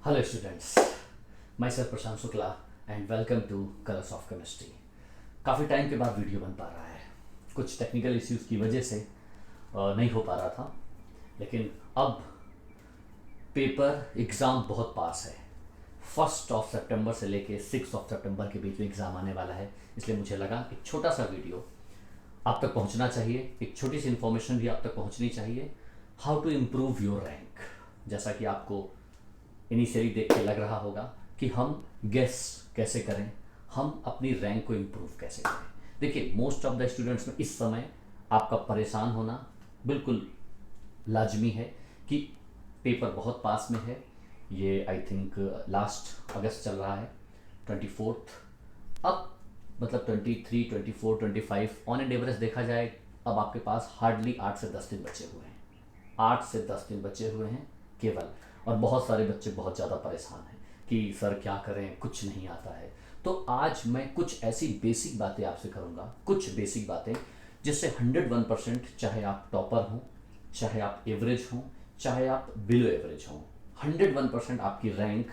Hello students, my self Prashant Shukla and welcome two colours of chemistry. काफ़ी time के बाद video बन पा रहा है। कुछ टेक्निकल इश्यूज़ की वजह से नहीं हो पा रहा था, लेकिन अब पेपर एग्ज़ाम बहुत पास है। 1 सितंबर से लेके 6 सितंबर के बीच में एग्ज़ाम आने वाला है, इसलिए मुझे लगा एक छोटा सा वीडियो आप तक पहुंचना चाहिए, एक छोटी सी इन्फॉर्मेशन भी आप तक पहुंचनी चाहिए। How to improve your rank. जैसा कि आपको इनिशियली देख के लग रहा होगा कि हम गेस कैसे करें, हम अपनी रैंक को इम्प्रूव कैसे करें। देखिए, मोस्ट ऑफ द स्टूडेंट्स में इस समय आपका परेशान होना बिल्कुल लाजमी है कि पेपर बहुत पास में है। ये आई थिंक लास्ट अगस्त चल रहा है, 24th। अब मतलब 23, 24, 25 ऑन एंड एवरेज देखा जाए, अब आपके पास हार्डली 8 से 10 दिन बचे हुए हैं। 8 से 10 दिन बचे हुए हैं केवल। और बहुत सारे बच्चे बहुत ज़्यादा परेशान हैं कि सर क्या करें, कुछ नहीं आता है। तो आज मैं कुछ ऐसी बेसिक बातें आपसे करूँगा, कुछ बेसिक बातें जिससे 101%, चाहे आप टॉपर हों, चाहे आप एवरेज हों, चाहे आप बिलो एवरेज हों, 101% आपकी रैंक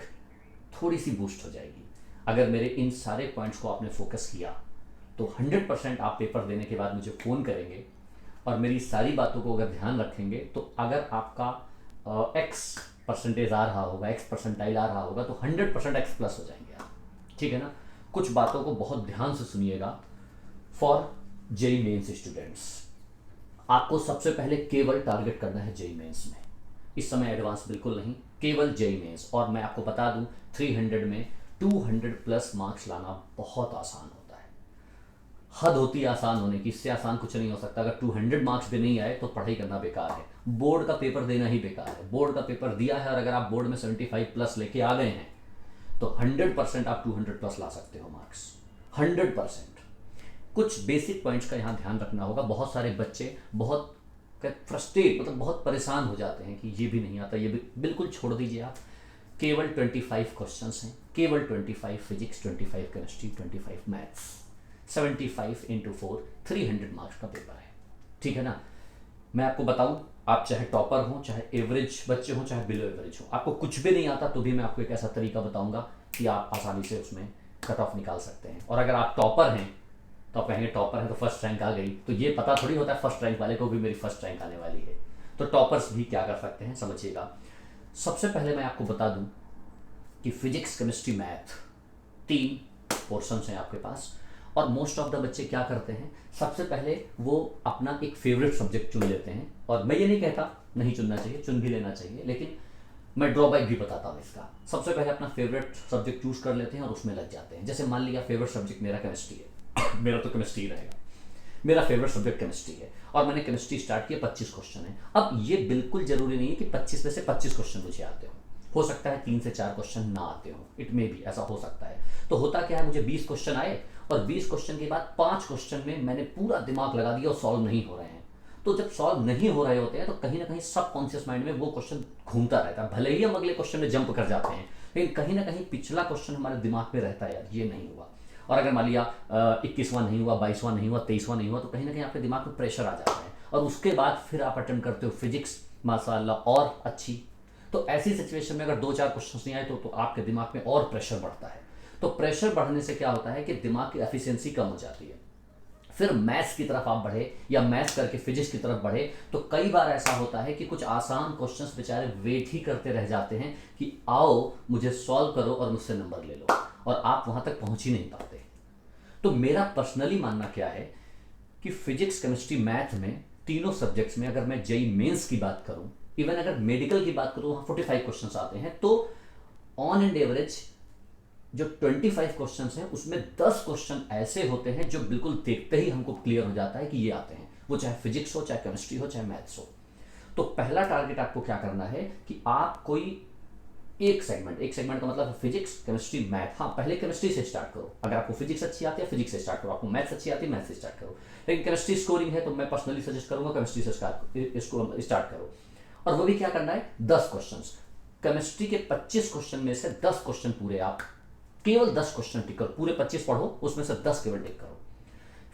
थोड़ी सी बूस्ट हो जाएगी। अगर मेरे इन सारे पॉइंट्स को आपने फोकस किया तो 100% आप पेपर देने के बाद मुझे फ़ोन करेंगे और मेरी सारी बातों को अगर ध्यान रखेंगे तो अगर आपका एक्स परसेंटेज आ रहा होगा, एक्स परसेंटाइल आ रहा होगा, तो 100% एक्स प्लस हो जाएंगे आप। ठीक है ना। कुछ बातों को बहुत ध्यान से सुनिएगा। फॉर जेई मेंस स्टूडेंट्स, आपको सबसे पहले केवल टारगेट करना है जेई मेंस में। इस समय एडवांस बिल्कुल नहीं, केवल जेई मेंस। और मैं आपको बता दूं, 300 में 200 प्लस मार्क्स लाना बहुत आसान होता है। हद होती है आसान होने की, इससे आसान कुछ नहीं हो सकता। अगर 200 मार्क्स भी नहीं आए तो पढ़ाई करना बेकार है। बोर्ड का पेपर देना ही बेकार है। बोर्ड का पेपर दिया है और अगर आप बोर्ड में 75 प्लस लेके आ गए हैं तो 100% आप 200 प्लस ला सकते हो मार्क्स, 100%। कुछ बेसिक पॉइंट्स का यहाँ ध्यान रखना होगा। बहुत सारे बच्चे बहुत फ्रस्ट्रेट, मतलब बहुत परेशान हो जाते हैं कि ये भी नहीं आता, ये भी। बिल्कुल छोड़ दीजिए आप। केवल 25 क्वेश्चंस हैं, केवल 25 physics, 25 chemistry, 25 maths. 75 into 4, 300 marks का पेपर है। ठीक है ना। मैं आपको बताऊं, आप चाहे टॉपर हो, चाहे एवरेज बच्चे हो, चाहे बिलो एवरेज हो, आपको कुछ भी नहीं आता तो भी मैं आपको एक ऐसा तरीका बताऊंगा कि आप आसानी से उसमें कट ऑफ निकाल सकते हैं। और अगर आप टॉपर हैं तो आप कहेंगे टॉपर है तो फर्स्ट रैंक आ गई, तो ये पता थोड़ी होता है फर्स्ट रैंक वाले को भी मेरी फर्स्ट रैंक आने वाली है। तो टॉपर्स भी क्या कर सकते हैं, समझिएगा। सबसे पहले मैं आपको बता दूं कि फिजिक्स, केमिस्ट्री, मैथ, 3 पोर्शंस हैं आपके पास। और मोस्ट ऑफ द बच्चे क्या करते हैं, सबसे पहले वो अपना एक फेवरेट सब्जेक्ट चुन लेते हैं। और मैं ये नहीं कहता नहीं चुनना चाहिए, चुन भी लेना चाहिए, लेकिन मैं ड्रॉबैक भी बताता हूँ इसका। सबसे पहले अपना फेवरेट सब्जेक्ट चूज कर लेते हैं और उसमें लग जाते हैं। जैसे मान लिया फेवरेट सब्जेक्ट मेरा केमिस्ट्री है मेरा तो केमिस्ट्री रहेगा, मेरा फेवरेट सब्जेक्ट केमिस्ट्री है और मैंने केमिस्ट्री स्टार्ट किया, 25 क्वेश्चन है। अब ये बिल्कुल जरूरी नहीं है कि 25 में से 25 क्वेश्चन मुझे आते हो सकता है 3 से 4 क्वेश्चन ना आते हो, इट में भी ऐसा हो सकता है। तो होता क्या है, मुझे 20 क्वेश्चन आए और 20 क्वेश्चन के बाद 5 क्वेश्चन में मैंने पूरा दिमाग लगा दिया और सॉल्व नहीं हो रहे हैं। तो जब सॉल्व नहीं हो रहे होते हैं तो कहीं ना कहीं सबकॉन्शियस माइंड में वो क्वेश्चन घूमता रहता है। भले ही हम अगले क्वेश्चन में जंप कर जाते हैं, लेकिन कहीं ना कहीं पिछला क्वेश्चन हमारे दिमाग में रहता है, यार ये नहीं हुआ। और अगर मान लिया 21वां नहीं हुआ, 22वां नहीं हुआ, 23वां नहीं हुआ, तो कहीं ना कहीं आपके दिमाग में प्रेशर आ जाता है और उसके बाद फिर आप अटेम्प्ट करते हो फिजिक्स, माशाल्लाह और अच्छी। तो ऐसी सिचुएशन में अगर 2-4 क्वेश्चन नहीं आए तो आपके दिमाग में और प्रेशर बढ़ता है। तो प्रेशर बढ़ने से क्या होता है कि दिमाग की एफिशिएंसी कम हो जाती है। फिर मैथ्स की तरफ आप बढ़े या मैथ्स करके फिजिक्स की तरफ बढ़े तो कई बार ऐसा होता है कि कुछ आसान क्वेश्चंस बेचारे वेट ही करते रह जाते हैं कि आओ मुझे सॉल्व करो और मुझसे नंबर ले लो, और आप वहां तक पहुंच ही नहीं पाते। तो मेरा पर्सनली मानना क्या है कि फिजिक्स, केमिस्ट्री, मैथ में तीनों सब्जेक्ट्स में अगर मैं जेई मेंस की बात करूं, इवन अगर मेडिकल की बात करूं, वहां 45 क्वेश्चंस आते हैं, तो ऑन एंड एवरेज जो 25 क्वेश्चंस हैं उसमें 10 क्वेश्चन ऐसे होते हैं जो बिल्कुल देखते ही हमको क्लियर हो जाता है कि ये आते हैं, वो चाहे फिजिक्स हो, चाहे केमिस्ट्री हो, चाहे मैथ्स हो। तो पहला टारगेट आपको क्या करना है कि आप कोई एक सेगमेंट का मतलब फिजिक्स, केमिस्ट्री, मैथ। हाँ, पहले केमिस्ट्री से स्टार्ट करो। अगर आपको फिजिक्स अच्छी आती है फिजिक्स से स्टार्ट करो, आपको मैथ्स अच्छी आती है मैथ्स से स्टार्ट करो। लेकिन केमिस्ट्री स्कोरिंग है तो मैं पर्सनली सजेस्ट करूंगा केमिस्ट्री से स्टार्ट करो। और वो भी क्या करना है, 10 क्वेश्चन। केमिस्ट्री के 25 क्वेश्चन में से 10 क्वेश्चन पूरे आप केवल 10 क्वेश्चन टिक करो। पूरे 25 पढ़ो, उसमें से 10 केवल टिक करो।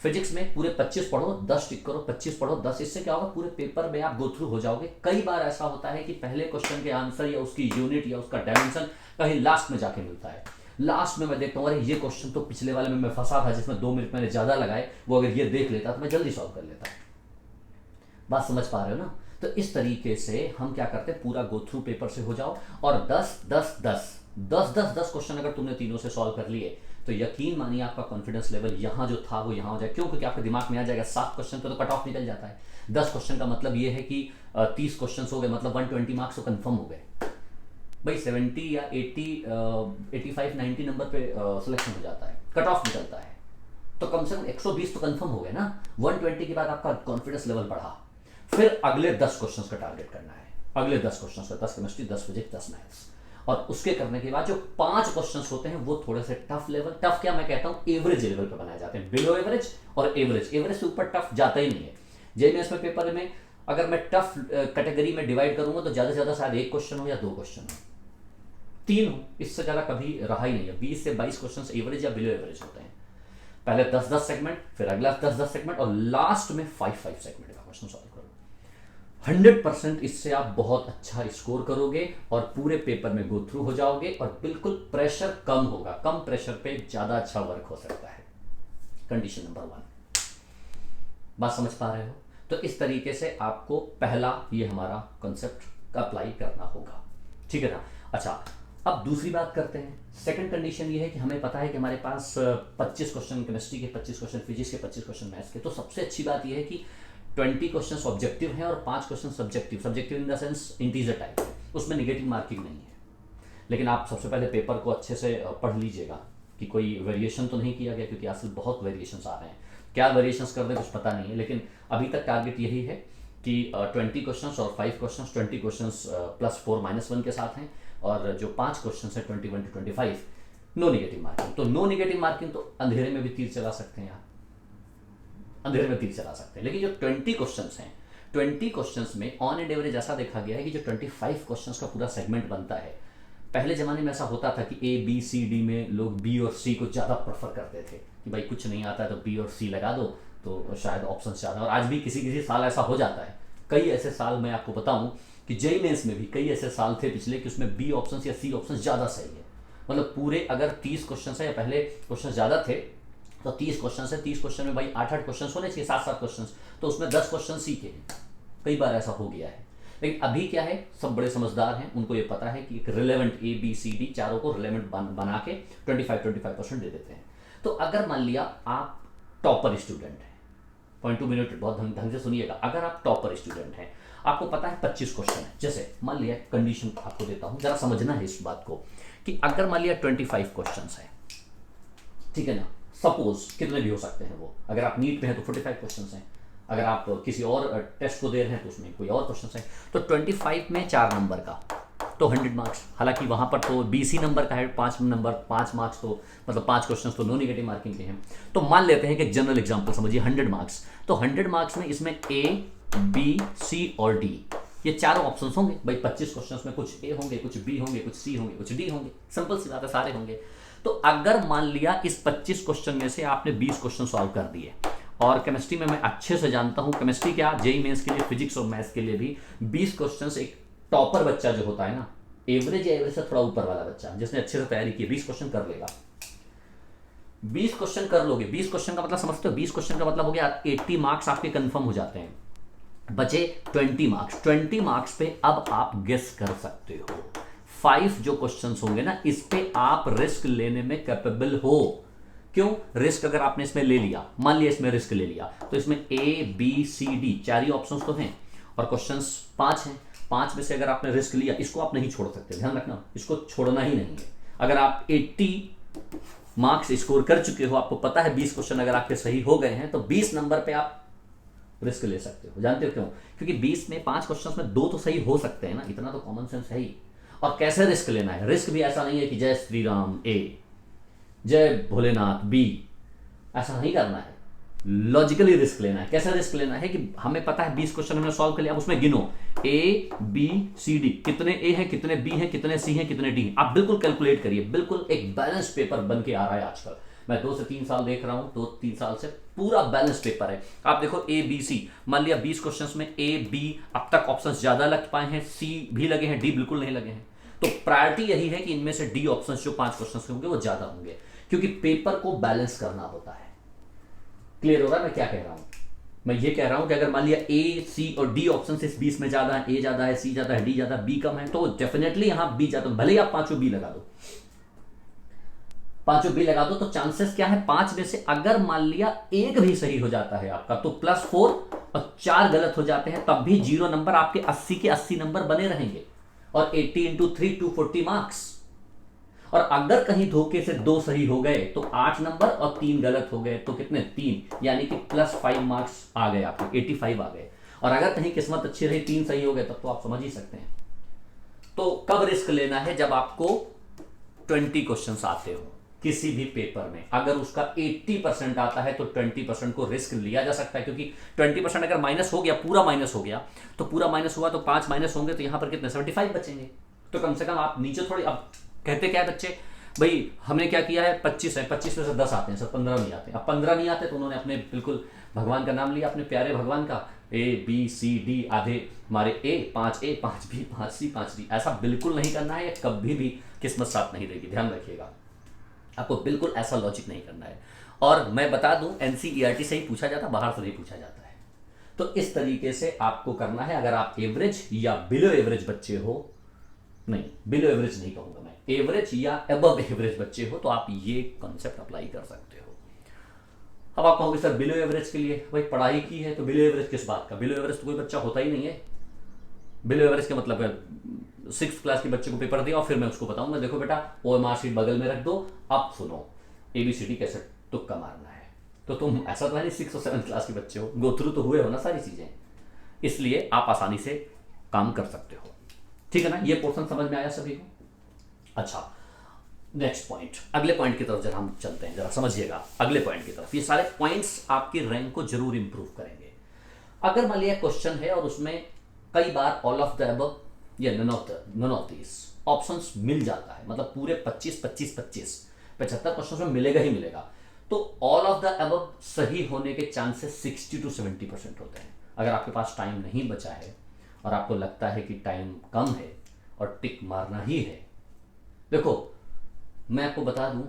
फिजिक्स में पूरे 25 पढ़ो, 10 टिक करो, 25 पढ़ो, 10। इससे क्या होगा, पूरे पेपर में आप गो थ्रू हो जाओगे। कई बार ऐसा होता है कि पहले क्वेश्चन के आंसर या उसकी यूनिट या उसका डायमेंशन कहीं लास्ट में जाके मिलता है। लास्ट में मैं देखता हूँ अरे ये क्वेश्चन तो पिछले वाले में मैं फंसा था जिसमें 2 मिनट मैंने ज़्यादा लगाए, वो अगर ये देख लेता तो मैं जल्दी सॉल्व कर लेता। बात समझ पा रहे हो ना? तो इस तरीके से हम क्या करते हैं, पूरा गो थ्रू पेपर से हो जाओ और 10 क्वेश्चन अगर तुमने तीनों से सॉल्व कर लिए तो यकीन मानिए आपका कॉन्फिडेंस लेवल यहाँ जो था वो यहाँ हो जाए। क्यों? क्योंकि आपके दिमाग में आ जाएगा 7 क्वेश्चन तो कट ऑफ निकल जाता है। 10 क्वेश्चन का मतलब ये है कि 30 क्वेश्चन हो गए, मतलब 120 मार्क्स तो कन्फर्म हो गए भाई। 70 या 80 85 90 नंबर पे सिलेक्शन हो जाता है, कट ऑफ निकलता है। तो कम से कम 120 तो कंफर्म हो गए ना। 120 के बाद आपका कॉन्फिडेंस लेवल बढ़ा। फिर अगले 10 क्वेश्चंस का टारगेट करना है। अगले 10 क्वेश्चंस का, 10 केमिस्ट्री, 10 फिजिक्स, 10 मैथ्स। और उसके करने के बाद जो 5 क्वेश्चंस होते हैं वो थोड़े से टफ लेवल, टफ क्या मैं कहता हूं, एवरेज लेवल पे बनाए जाते हैं। बिलो एवरेज और एवरेज, एवरेज से ऊपर टफ जाता ही नहीं है। जेईईएस में पेपर में अगर मैं टफ कैटेगरी में डिवाइड करूंगा तो ज्यादा से ज्यादा शायद 1 क्वेश्चन हो या 2 क्वेश्चन हो, 3 हो, इससे ज्यादा कभी रहा ही नहीं है। 20 से 22 क्वेश्चन एवरेज या बिलो एवरेज होते हैं। पहले 10-10 सेगमेंट, फिर अगला 10-10 सेगमेंट और लास्ट में 5-5 सेगमेंट का क्वेश्चन सॉल्व करो। 100% इससे आप बहुत अच्छा स्कोर करोगे और पूरे पेपर में गो थ्रू हो जाओगे और बिल्कुल प्रेशर कम होगा। कम प्रेशर पे ज्यादा अच्छा वर्क हो सकता है। कंडीशन नंबर 1, बात समझ पा रहे हो? तो इस तरीके से आपको पहला ये हमारा कॉन्सेप्ट अप्लाई करना होगा, ठीक है ना? अच्छा, अब दूसरी बात करते हैं। सेकंड कंडीशन ये है कि हमें पता है कि हमारे पास 25 क्वेश्चन केमिस्ट्री के, 25 क्वेश्चन फिजिक्स के, 25 क्वेश्चन मैथ्स के। तो सबसे अच्छी बात ये है कि 20 क्वेश्चन ऑब्जेक्टिव हैं और 5 question subjective. Subjective in the sense integer type है, उसमें निगेटिव मार्किंग नहीं है। लेकिन आप सबसे पहले पेपर को अच्छे से पढ़ लीजिएगा कि कोई वेरिएशन तो नहीं किया गया, क्योंकि आजकल बहुत वेरिएशंस आ रहे हैं। क्या वेरिएशंस कर दें कुछ पता नहीं है, लेकिन अभी तक टारगेट यही है कि 20 क्वेश्चन और 5 क्वेश्चन, 20 क्वेश्चन +4 -1 के साथ हैं और जो 5 क्वेश्चन है 21 to 25 नो नेगेटिव मार्किंग। तो नो नेगेटिव मार्किंग तो अंधेरे में भी तीर चला सकते हैं आप, अंधेरे में तीर चला सकते हैं। लेकिन जो 20 क्वेश्चंस हैं, 20 क्वेश्चंस में ऑन एंड एवरेज ऐसा देखा गया है कि जो 25 क्वेश्चंस का पूरा सेगमेंट बनता है, पहले जमाने में ऐसा होता था कि A B C D में लोग B और C को ज़्यादा प्रेफर करते थे कि भाई कुछ नहीं आता है तो B और C लगा दो तो शायद ऑप्शन ज़्यादा। और आज भी किसी किसी साल ऐसा हो जाता है। कई ऐसे साल मैं आपको बताऊं कि जेईई मेंस में भी कई ऐसे साल थे पिछले कि उसमें B ऑप्शन या C ऑप्शन ज़्यादा सही है। मतलब पूरे अगर 30 क्वेश्चन है या पहले क्वेश्चन ज़्यादा थे तो 30 क्वेश्चन है, 30 क्वेश्चन में भाई 8-8 क्वेश्चन होने चाहिए, 7-7 क्वेश्चन, तो उसमें 10 क्वेश्चन सी के हैं। कई बार ऐसा हो गया है। लेकिन अभी क्या है, सब बड़े समझदार हैं, उनको ये पता है कि एक रिलेवेंट ABCD चारों को रिलेवेंट बना के 25% दे देते हैं। तो अगर मान लिया आप टॉपर स्टूडेंट हैं, पॉइंट 2 मिनट बहुत ढंग से सुनिएगा। अगर आप टॉपर स्टूडेंट हैं, आपको पता है 25 क्वेश्चन है, जैसे मान लिया कंडीशन आपको देता हूं, जरा समझना है इस बात को कि अगर मान लिया 25 क्वेश्चन है, ठीक है ना, सपोज कितने भी हो सकते हैं वो, अगर आप नीट में हैं तो 45 क्वेश्चन हैं, अगर आप किसी और टेस्ट को दे रहे हैं तो उसमें कोई और क्वेश्चन है, तो 25 में 4 नंबर का तो 100 मार्क्स। हालांकि वहां पर तो BC नंबर का है 5 नंबर, 5 मार्क्स, तो मतलब 5 क्वेश्चन तो नो नेगेटिव मार्किंग के हैं। तो मान लेते हैं कि जनरल एग्जाम्पल समझिए 100 मार्क्स, तो 100 मार्क्स में इसमें A, B, C और D ये चारों ऑप्शंस होंगे। भाई 25 क्वेश्चंस में कुछ A होंगे, कुछ B होंगे, कुछ C होंगे, कुछ D होंगे। सिंपल सी बात है, सारे होंगे। तो अगर मान लिया इस 25 क्वेश्चन में से आपने 20 क्वेश्चन सॉल्व कर दिए, और केमिस्ट्री में मैं अच्छे से जानता हूं, केमिस्ट्री क्या जेईई मेंस के लिए, फिजिक्स और मैथ्स के लिए भी 20 क्वेश्चंस, एक टॉपर बच्चा जो होता है ना, एवरेज या एवरेज से थोड़ा ऊपर वाला बच्चा जिसने अच्छे से तैयारी की, 20 क्वेश्चन कर लेगा। 20 क्वेश्चन कर लोगे, 20 क्वेश्चन का मतलब समझते हो, 20 क्वेश्चन का मतलब हो गया 80 मार्क्स आपके कंफर्म हो जाते हैं, बचे 20 मार्क्स। 20 मार्क्स पे अब आप गेस कर सकते हो। 5 जो क्वेश्चंस होंगे ना, इस पे आप रिस्क लेने में कैपेबल हो। क्यों? रिस्क अगर आपने इसमें ले लिया, मान लिया इसमें रिस्क ले लिया, तो इसमें A, B, C, D 4 he options तो हैं और क्वेश्चंस 5 हैं। 5 में से अगर आपने रिस्क लिया, इसको आप नहीं छोड़ सकते, ध्यान रखना, इसको छोड़ना ही नहीं है। अगर आप 80 मार्क्स स्कोर कर चुके हो, आपको पता है 20 क्वेश्चन अगर आपके सही हो गए हैं, तो 20 नंबर पे आप रिस्क ले सकते हो। जानते हो क्यों? क्योंकि 20 में 5 क्वेश्चंस में 2 तो सही हो सकते हैं ना, इतना तो कॉमन सेंस है ही। और कैसे रिस्क लेना है? रिस्क भी ऐसा नहीं है कि जय श्री राम A, जय भोलेनाथ B, ऐसा नहीं करना है। लॉजिकली रिस्क लेना है। कैसा रिस्क लेना है कि हमें पता है 20 क्वेश्चन हमने सॉल्व कर लिया, अब उसमें गिनो A, B, C, D, कितने A हैं, कितने B हैं, कितने C हैं, कितने D हैं। आप बिल्कुल कैलकुलेट करिए। बिल्कुल एक बैलेंस पेपर बन के आ रहा है आजकल। मैं 2 से 3 साल देख रहा हूँ, 2-3 साल से पूरा बैलेंस पेपर है। आप देखो ए बी सी, मान लिया 20 क्वेश्चंस में ए बी अब तक ऑप्शंस ज्यादा लग पाए हैं, सी भी लगे हैं, डी बिल्कुल नहीं लगे हैं। तो प्रायोरिटी यही है कि इनमें से डी ऑप्शंस जो 5 क्वेश्चंस होंगे वो ज्यादा होंगे, क्योंकि पेपर को बैलेंस करना होता है। क्लियर हो रहा है मैं क्या कह रहा हूं? मैं ये कह रहा हूं कि अगर मान लिया ए सी और डी ऑप्शन इस 20 में ज्यादा है, ए ज्यादा है, सी ज्यादा है, डी ज्यादा, बी कम है, तो डेफिनेटली यहां बी ज्यादा, भले ही आप पांचों बी लगा दो, पांचों बी लगा दो, तो चांसेस क्या है, 5 में से अगर मान लिया एक भी सही हो जाता है आपका तो +4 और 4 गलत हो जाते हैं, तब भी 0 नंबर आपके 80 के 80 नंबर बने रहेंगे और 80 × 3 240 मार्क्स। और अगर कहीं धोखे से 2 सही हो गए तो 8 नंबर और 3 गलत हो गए तो कितने, 3, यानी कि +5 मार्क्स आ गए आपके, 85 आ गए। और अगर कहीं किस्मत अच्छी रही 3 सही हो गए तब तो आप समझ ही सकते हैं। तो कब रिस्क लेना है, जब आपको 20 क्वेश्चंस आते हो किसी भी पेपर में, अगर उसका 80% आता है तो 20% को रिस्क लिया जा सकता है, क्योंकि 20% अगर माइनस हो गया, पूरा माइनस हो गया, तो पूरा माइनस हुआ तो 5 माइनस होंगे तो यहां पर कितने, 75 बचेंगे। तो कम से कम आप नीचे थोड़ी, अब कहते क्या है बच्चे, भाई हमने क्या किया है, 25 है, 25 में से 10 आते हैं सर, 15 नहीं आते। अब 15 नहीं आते तो उन्होंने अपने बिल्कुल भगवान का नाम लिया, अपने प्यारे भगवान का, ए बी सी डी, आधे हमारे ए, 5 ए 5 बी 5 सी 5 डी। ऐसा बिल्कुल नहीं करना है, कभी भी किस्मत साथ नहीं देगी, ध्यान रखिएगा, आपको बिल्कुल ऐसा लॉजिक नहीं करना है। और मैं बता दूं एनसीईआरटी से ही पूछा जाता है, बाहर से नहीं पूछा जाता है। तो इस तरीके से आपको करना है। अगर आप एवरेज या बिलो एवरेज बच्चे हो, नहीं बिलो एवरेज नहीं कहूंगा मैं, एवरेज या अबव एवरेज बच्चे हो, तो आप ये कॉन्सेप्ट अप्लाई कर सकते हो। अब आप कहोगे सर बिलो एवरेज के लिए भाई पढ़ाई की है, तो बिलो एवरेज किस बात का, बिलो एवरेज तो कोई बच्चा होता ही नहीं है। बिलो एवरेज का मतलब है 6th क्लास के बच्चे को पेपर दिया और फिर मैं उसको बताऊंगा देखो बेटा OMR शीट बगल में रख दो, अब सुनो ABCD कैसे तुक्का मारना है। तो तुम ऐसा तो है नहीं 6th और 7th क्लास के बच्चे हो, गो थ्रू तो हुए हो ना सारी चीजें, इसलिए आप आसानी से काम कर सकते हो। ठीक है ना, ये पोर्शन समझ में आया सभी को? अच्छा, नेक्स्ट पॉइंट, अगले पॉइंट की तरफ जरा हम चलते हैं, जरा समझिएगा अगले पॉइंट की तरफ। ये सारे पॉइंट्स आपकी रैंक को जरूर इंप्रूव करेंगे। अगर मान लिया क्वेश्चन है और उसमें कई बार ऑल ऑफ द अबव या नन ऑफ दिस ऑप्शंस मिल जाता है, मतलब पूरे 75 क्वेश्चन में मिलेगा ही मिलेगा, तो ऑल ऑफ द अबव सही होने के चांसेस 60 to 70% होते हैं। अगर आपके पास टाइम नहीं बचा है और आपको लगता है कि टाइम कम है और टिक मारना ही है, देखो मैं आपको बता दूं,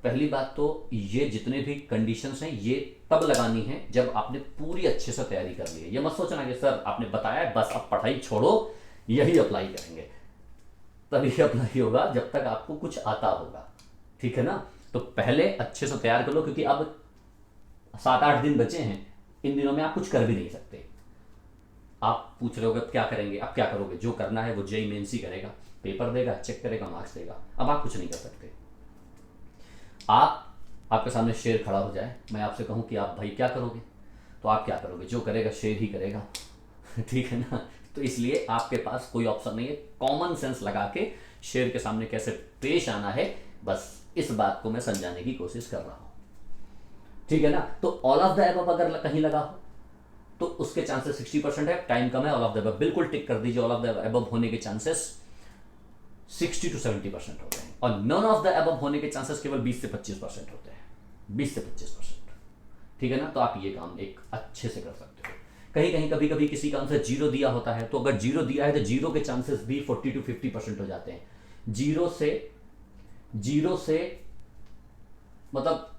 पहली बात तो ये जितने भी कंडीशंस हैं ये तब लगानी है जब आपने पूरी अच्छे से तैयारी कर ली है। ये मत सोचना कि सर आपने बताया है बस अब पढ़ाई छोड़ो यही अप्लाई करेंगे, तभी अप्लाई होगा जब तक आपको कुछ आता होगा। ठीक है ना, तो पहले अच्छे से तैयार कर लो, क्योंकि अब 7-8 दिन बचे हैं, इन दिनों में आप कुछ कर भी नहीं सकते। आप पूछ रहे हो क्या करेंगे, अब क्या करोगे, जो करना है वो जेईई मेंस ही करेगा, पेपर देगा, चेक करेगा, मार्क्स देगा, अब आप कुछ नहीं कर सकते। आपके सामने शेर खड़ा हो जाए, मैं आपसे कहूं कि आप भाई क्या करोगे, तो आप क्या करोगे, जो करेगा शेर ही करेगा। ठीक है ना, तो इसलिए आपके पास कोई ऑप्शन नहीं है, कॉमन सेंस लगा के शेर के सामने कैसे पेश आना है, बस इस बात को मैं समझाने की कोशिश कर रहा हूं। ठीक है ना, तो ऑल ऑफ द अबव अगर कहीं लगा हो तो उसके चांसेस 60% है, टाइम कम है, ऑल ऑफ द अबव बिल्कुल टिक कर दीजिए, ऑल ऑफ द अबव होने के चांसेस 60 to 70% होते हैं, और नन ऑफ द अबव होने के चांसेस केवल 20 से 25% होते हैं, 20 से 25%। ठीक है ना, तो आप ये काम एक अच्छे से कर सकते हो। कहीं कहीं कभी कभी किसी का आंसर 0 दिया होता है, तो अगर 0 दिया है तो 0 के चांसेस भी 40 to 50% हो जाते हैं। 0 से मतलब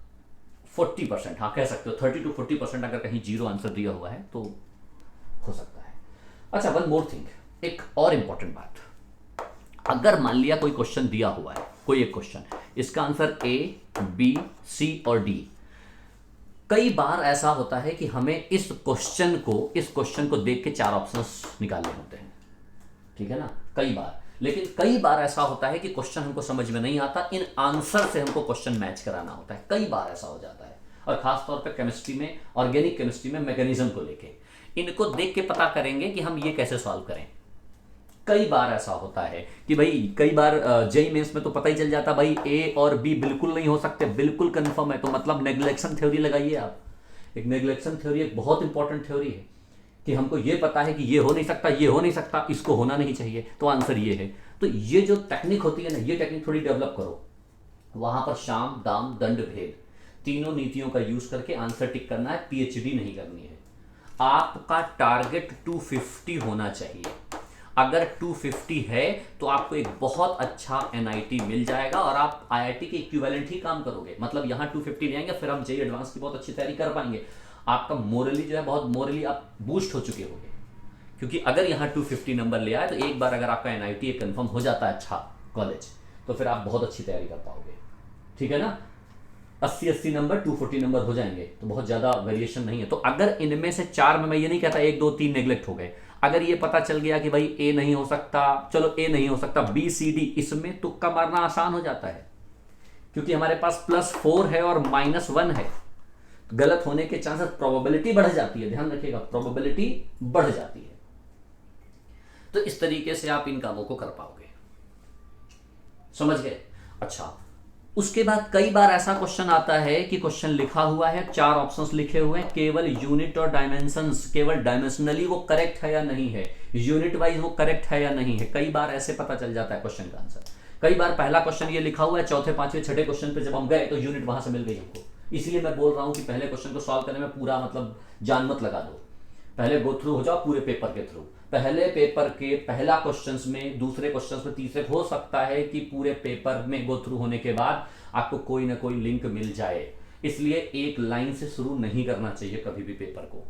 40%, हाँ कह सकते हो 30 to 40% अगर कहीं 0 आंसर दिया हुआ है तो हो सकता है। अच्छा, वन मोर थिंग, एक और इंपॉर्टेंट बात, अगर मान लिया कोई क्वेश्चन दिया हुआ है, कोई एक क्वेश्चन, इसका आंसर A, B, C और D, कई बार ऐसा होता है कि हमें इस क्वेश्चन को देख के 4 ऑप्शंस निकालने होते हैं। ठीक है ना, कई बार, लेकिन कई बार ऐसा होता है कि क्वेश्चन हमको समझ में नहीं आता, इन आंसर से हमको क्वेश्चन मैच कराना होता है, कई बार ऐसा हो जाता है। और खास तौर पे केमिस्ट्री में, ऑर्गेनिक केमिस्ट्री में मैकेनिज्म को लेके, इनको देख के पता करेंगे कि हम ये कैसे सॉल्व करें। कई बार ऐसा होता है कि भाई कई बार जेईई मेंस में तो पता ही चल जाता भाई A और B बिल्कुल नहीं हो सकते, बिल्कुल कंफर्म है, तो मतलब नेग्लेक्शन थ्योरी लगाइए आप। एक नेग्लेक्शन थ्योरी एक बहुत इंपॉर्टेंट थ्योरी है कि हमको ये पता है कि ये हो नहीं सकता, ये हो नहीं सकता, इसको होना नहीं चाहिए, तो आंसर ये है। तो ये जो टेक्निक होती है ना, ये टेक्निक थोड़ी डेवलप करो, वहां पर शाम दाम दंड भेद, तीनों नीतियों का यूज करके आंसर टिक करना है, पीएचडी नहीं करनी है। आपका टारगेट 250 होना चाहिए। अगर 250 है तो आपको एक बहुत अच्छा एनआईटी मिल जाएगा और आप आईआईटी के इक्विवेलेंट ही काम करोगे। मतलब यहां 250 ले आएंगे, फिर हम जेई एडवांस की बहुत अच्छी तैयारी कर पाएंगे। आपका मोरली जो है बहुत मोरली आप बूस्ट हो चुके होंगे, क्योंकि अगर यहाँ 250 नंबर ले आए तो एक बार अगर आपका एनआईटी कंफर्म हो जाता है अच्छा कॉलेज, तो फिर आप बहुत अच्छी तैयारी कर पाओगे। ठीक है ना, 80 नंबर 240 नंबर हो जाएंगे तो बहुत ज़्यादा वेरिएशन नहीं है। तो अगर इनमें से 4 में, मैं ये नहीं कहता 1 2 3 नेग्लेक्ट हो गए, अगर ये पता चल गया कि भाई ए नहीं हो सकता, चलो ए नहीं हो सकता, बी सी डी, इसमें तुक्का मारना आसान हो जाता है, क्योंकि हमारे पास +4 है और -1 है। गलत होने के चांसेस, प्रोबेबिलिटी बढ़ जाती है, ध्यान रखिएगा, प्रोबेबिलिटी बढ़ जाती है। तो इस तरीके से आप इन कामों को कर पाओगे, समझ गए। अच्छा, उसके बाद कई बार ऐसा क्वेश्चन आता है कि क्वेश्चन लिखा हुआ है, 4 ऑप्शंस लिखे हुए हैं, केवल यूनिट और डायमेंशंस, केवल डायमेंशनली वो करेक्ट है या नहीं है, यूनिट वाइज वो करेक्ट है या नहीं है। कई बार ऐसे पता चल जाता है क्वेश्चन का आंसर। कई बार पहला क्वेश्चन ये लिखा हुआ है, चौथे पांचवें छठे क्वेश्चन पे जब हम गए तो यूनिट वहां से मिल गई हमको। इसलिए मैं बोल रहा हूं कि पहले क्वेश्चन को सॉल्व करने में पूरा मतलब जान मत लगा दो, पहले गो थ्रू हो जाओ पूरे पेपर के थ्रू। पहले पेपर के पहला क्वेश्चंस में, दूसरे क्वेश्चंस में, तीसरे, हो सकता है कि पूरे पेपर में गो थ्रू होने के बाद आपको कोई ना कोई लिंक मिल जाए। इसलिए एक लाइन से शुरू नहीं करना चाहिए कभी भी पेपर को,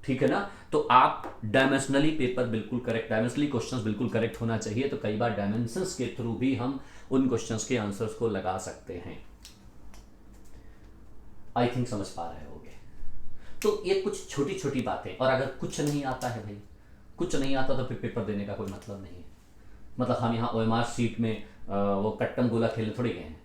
ठीक है ना। तो आप डायमेंशनली पेपर बिल्कुल करेक्ट, डायमेंशनली क्वेश्चंस बिल्कुल करेक्ट होना चाहिए। तो कई बार डायमेंशंस के थ्रू भी हम उन क्वेश्चंस के आंसर्स को लगा सकते हैं। आई थिंक समझ पा रहे होगे। तो ये कुछ छोटी छोटी बातें, और अगर कुछ नहीं आता है भाई, कुछ नहीं आता तो फिर पेपर देने का कोई मतलब नहीं है। मतलब हम यहाँ ओएमआर सीट में वो कट्टम गोला खेलने थोड़ी गए हैं,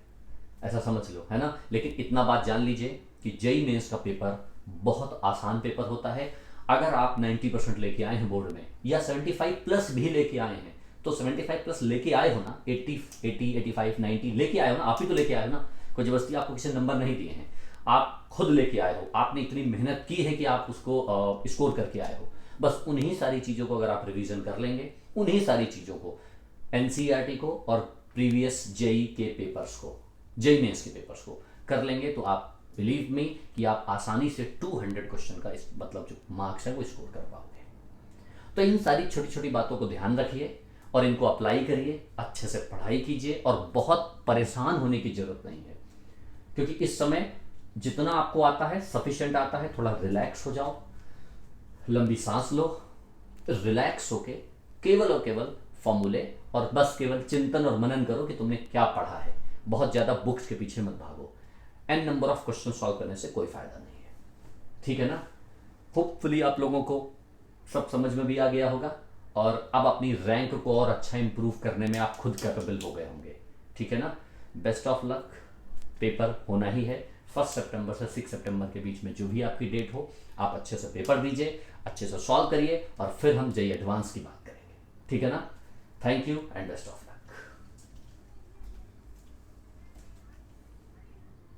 ऐसा समझ लो, है ना। लेकिन इतना बात जान लीजिए कि जेई मेंस का पेपर बहुत आसान पेपर होता है। अगर आप 90% लेके आए हैं बोर्ड में, या 75+ भी लेके आए हैं, तो 75+ लेके आए हो ना, 80 85 90 लेके आए हो ना, आप ही तो लेके आए हो ना, कोई जबरदस्ती आपको किसी नंबर नहीं दिए हैं, आप खुद लेके आए हो, आपने इतनी मेहनत की है कि आप उसको स्कोर करके आए हो। बस उन्हीं सारी चीज़ों को अगर आप रिवीजन कर लेंगे, उन्हीं सारी चीज़ों को, एनसीईआरटी को और प्रीवियस जेई के पेपर्स को, जेई मेंस के पेपर्स को कर लेंगे, तो आप बिलीव मी कि आप आसानी से 200 क्वेश्चन का मतलब जो मार्क्स है वो स्कोर कर पाओगे। तो इन सारी छोटी छोटी बातों को ध्यान रखिए और इनको अप्लाई करिए, अच्छे से पढ़ाई कीजिए, और बहुत परेशान होने की जरूरत नहीं है, क्योंकि इस समय जितना आपको आता है सफिशिएंट आता है। थोड़ा रिलैक्स हो जाओ, लंबी सांस लो, रिलैक्स होके केवल और केवल फॉर्मूले और बस केवल चिंतन और मनन करो कि तुमने क्या पढ़ा है। बहुत ज्यादा बुक्स के पीछे मत भागो, N number of question solve करने से कोई फायदा नहीं है, ठीक है ना। होपफुली आप लोगों को सब समझ में भी आ गया होगा, और अब अपनी रैंक को और अच्छा इंप्रूव करने में आप खुद कैपेबल हो गए होंगे, ठीक है ना। बेस्ट ऑफ लक, पेपर होना ही है 1 सितंबर से 6 सितंबर के बीच में, जो भी आपकी डेट हो, आप अच्छे से पेपर दीजिए, अच्छे से सॉल्व करिए, और फिर हम जेई एडवांस की बात करेंगे, ठीक है ना। Thank you and best of luck.